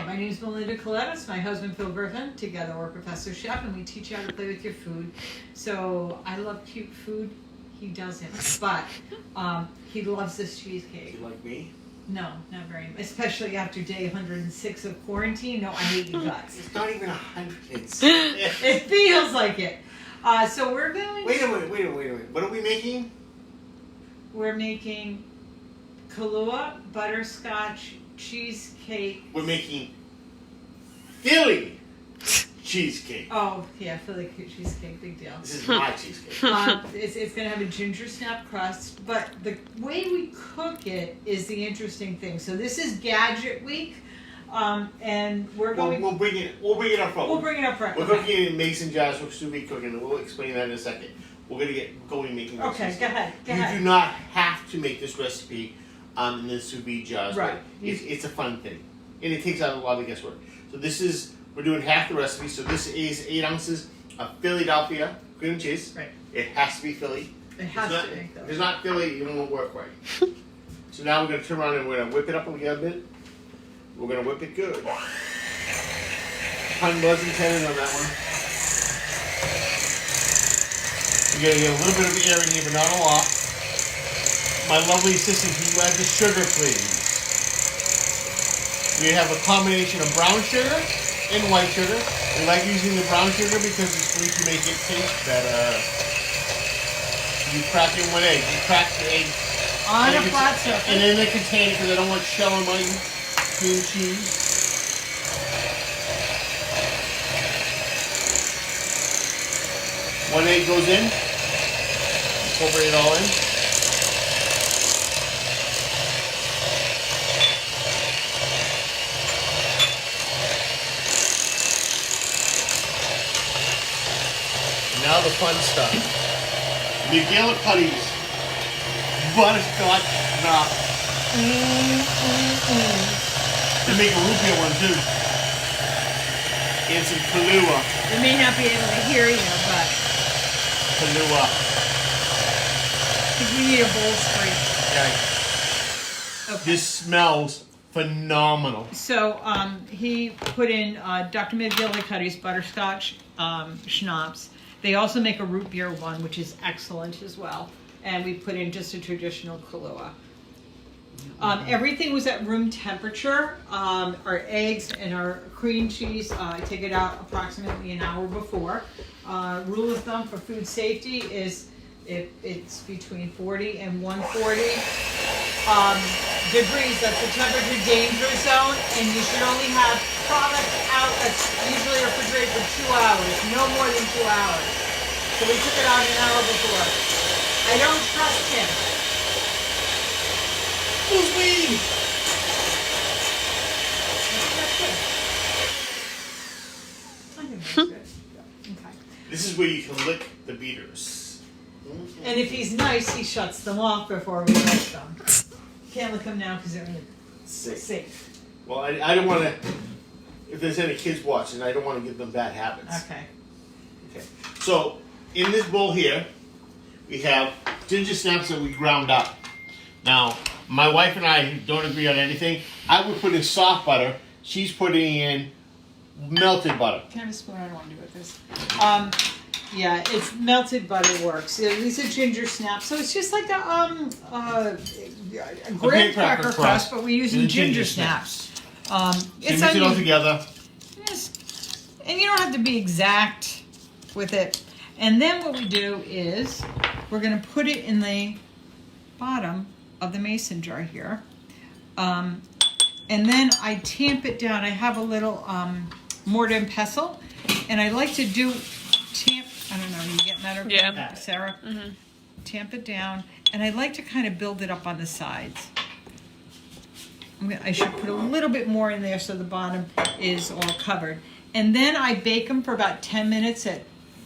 my name is Melinda Colettis. My husband Phil Griffin. Together we're Professor Chef, and we teach you how to play with your food. So I love cute food. He doesn't, but he loves this cheesecake. Do you like me? No, not very much. Especially after day 106 of quarantine. No, I hate you guts. It's not even 100. It feels like it. So we're going. Wait a minute. What are we making? We're making Kahlua, butterscotch, cheesecake. We're making Philly cheesecake. Oh, yeah, Philly cheesecake, big deal. This is my cheesecake. It's going to have a ginger snap crust, but the way we cook it is the interesting thing. So this is Gadget Week, and we're going. We'll bring it up front. We'll bring it up front. We're cooking it in mason jars for sous vide cooking, and we'll explain that in a second. We're going to get going making this. Okay, go ahead. You do not have to make this recipe in the sous vide jars. Right. It's a fun thing, and it takes out a lot of guesswork. So we're doing half the recipe. So this is 8 ounces of Philadelphia cream and cheese. Right. It has to be Philly. It has to be. If it's not Philly, it won't work right. So now we're going to turn around and we're going to whip it up a little bit. We're going to whip it good. Pun was intended on that one. You're going to get a little bit of air in here, but not a lot. My lovely assistant, can you add the sugar, please? We have a combination of brown sugar and white sugar. We like using the brown sugar because it's going to make it taste better. You crack in 1 egg. You crack the egg on a flat surface. And in the container because I don't want shell on my cream cheese. One egg goes in. Incorporate it all in. Now the fun stuff. Miguel Cuddy's Butterscotch Schnapps. They make a root beer one too. And some Kailua. They may not be able to hear you, but Kailua. I think we need a bowl scrape. Yeah. Okay. This smells phenomenal. So he put in Dr. McGillicuddy's Butterscotch Schnapps. They also make a root beer one, which is excellent as well. And we put in just a traditional Kahlua. Everything was at room temperature. Our eggs and our cream cheese, I take it out approximately an hour before. Rule of thumb for food safety is if it's between 40 and 140 degrees, that's the temperature danger zone, and you should only have product out that's usually refrigerated for 2 hours, no more than 2 hours. So we took it out an hour before. I don't trust him. Who's me? I think that's good. Okay. This is where you can lick the beaters. And if he's nice, he shuts them off before we lick them. Can't lick them now because they're safe. Well, I don't want to, if there's any kids watching, I don't want to give them bad habits. Okay. So, in this bowl here, we have ginger snaps that we ground up. Now, my wife and I don't agree on anything. I would put in soft butter. She's putting in melted butter. Can I have a spoon? I don't want to do it with this. Yeah, it's melted butter works. These are ginger snaps, so it's just like a graham cracker crust, but we use ginger snaps. So you mix it all together. Yes, and you don't have to be exact with it. And then what we do is we're going to put it in the bottom of the mason jar here, and then I tamp it down. I have a little mortar and pestle, and I like to do tamp. I don't know, you getting that, okay, yeah, Sarah? Mm-hmm. Tamp it down, and I like to kind of build it up on the sides. I should put a little bit more in there so the bottom is all covered. And then I bake them for about 10 minutes at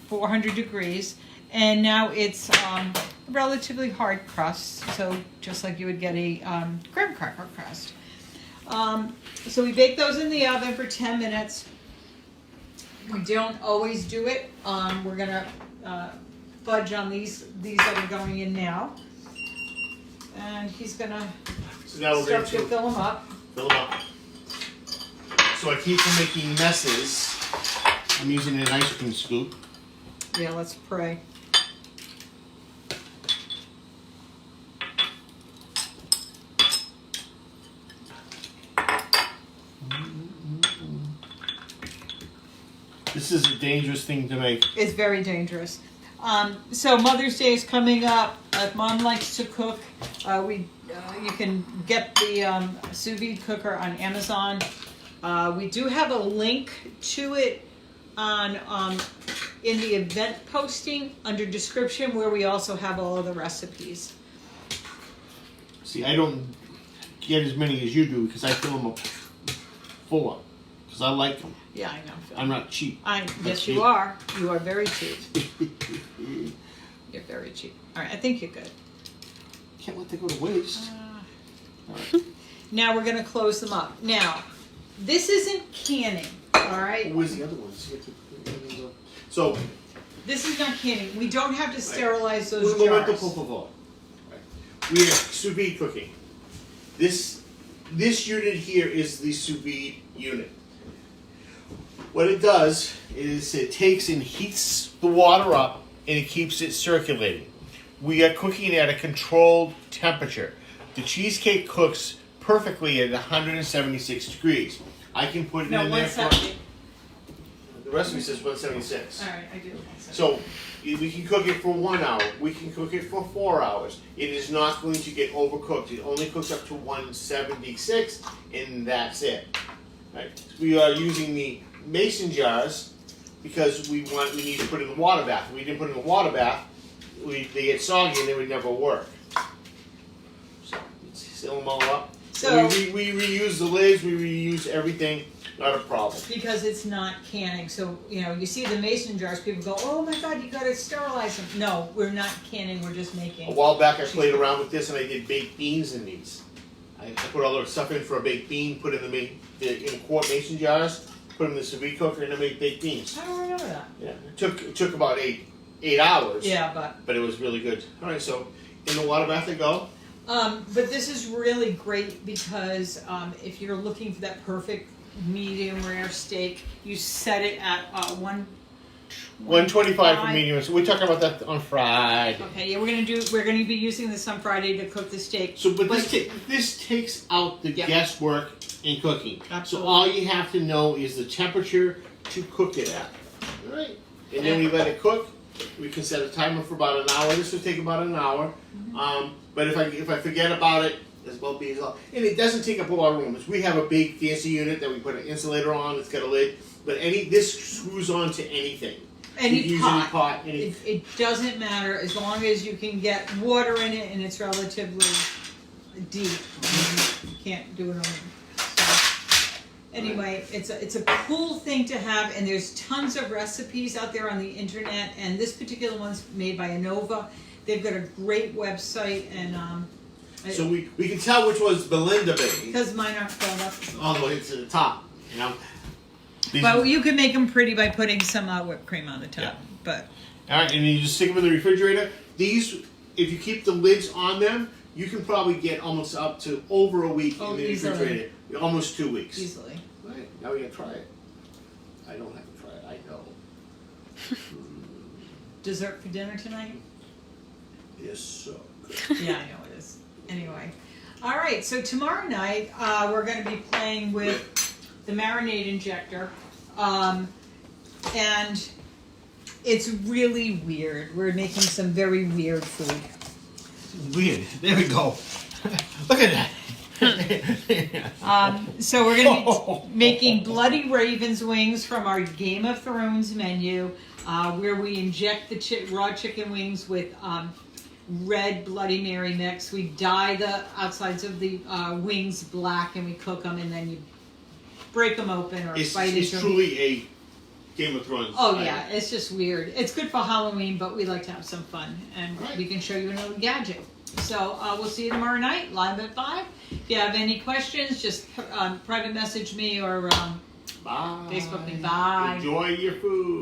400 degrees. And now it's relatively hard crust, so just like you would get a graham cracker crust. So we bake those in the oven for 10 minutes. We don't always do it. We're gonna fudge on these that are going in now. And he's gonna start to fill them up. Fill them up. so I keep from making messes, I'm using an ice cream scoop. Yeah, let's pray. This is a dangerous thing to make. It's very dangerous. So Mother's Day is coming up. Mom likes to cook. You can get the Sous Vide cooker on Amazon. We do have a link to it on in the event posting under description, where we also have all of the recipes. See, I don't get as many as you do because I fill them up full up because I like them. Yeah, I know. I'm not cheap. Yes, you are. You are very cheap. You're very cheap. All right, I think you're good. Can't let that go to waste. All right. Now we're going to close them up. Now, this isn't canning, all right? Where's the other ones? So, This is not canning. We don't have to sterilize those un momento, jars. por favor. We have sous vide cooking. This unit here is the sous vide unit. What it does is it takes and heats the water up and it keeps it circulating. We are cooking at a controlled temperature. The cheesecake cooks perfectly at 176 degrees. I can put it No, in there for... 170. The recipe says 176. All right, I do. So we can cook it for 1 hour. We can cook it for 4 hours. It is not going to get overcooked. It only cooks up to 176, and that's it. Right? We are using the mason jars because we need to put in the water bath. If we didn't put in the water bath, they get soggy and they would never work. So let's seal them all up. So we reuse the lids. We reuse everything. Not a problem. Because it's not canning. So, you see the mason jars, people go, oh my God, you got to sterilize them. No, we're not canning. We're just making. A while back I played around with this and I did baked beans in these. I put all the stuff in for a baked bean, put in in quart mason jars, put them in the sous vide cooker, and I made baked beans. I don't remember that. Yeah, it took about eight hours. Yeah, but it was really good. All right, so in the water bath they go. But this is really great because if you're looking for that perfect medium rare steak, you set it at 125 for medium. So we're talking about that on Friday. Okay, yeah, we're gonna be using this on Friday to cook the steak. So, but this takes out the guesswork in cooking. Absolutely. So all you have to know is the temperature to cook it at. All right, and then we let it cook. We can set a timer for about an hour. This will take about an hour. Mm-hmm. But if I forget about it, as well be as well. And it doesn't take up a lot of room. We have a big fancy unit that we put an insulator on. It's got a lid, but this screws on to anything. Any pot. It doesn't matter as long as you can get water in it and it's relatively deep. You can't do it on. So, anyway, it's a cool thing to have, and there's tons of recipes out there on the internet. And this particular one's made by Anova. They've got a great website, and so we can tell which was Belinda baby because mine aren't filled up all the way to the top. But you can make them pretty by putting some whipped cream on the top. Yeah. But all right, and you just stick them in the refrigerator. These, if you keep the lids on them, you can probably get almost up to over a week in the refrigerator. Almost 2 weeks. Easily. All right, now we gotta try it. I don't have to try it. I know. Dessert for dinner tonight? It is so good. Yeah, I know it is. Anyway. All right, so tomorrow night we're going to be playing with the marinade injector. And it's really weird. We're making some very weird food. Weird. There we go. Look at that. So we're going to be making Bloody Ravens wings from our Game of Thrones menu, where we inject the raw chicken wings with red Bloody Mary mix. We dye the outsides of the wings black, and we cook them, and then you break them open or bite into them. It's truly a Game of Thrones. Oh yeah, it's just weird. It's good for Halloween, but we like to have some fun, and we can show you another gadget. So we'll see you tomorrow night, live at 5. If you have any questions, just private message me or Bye. Facebook me. Bye. Enjoy your food.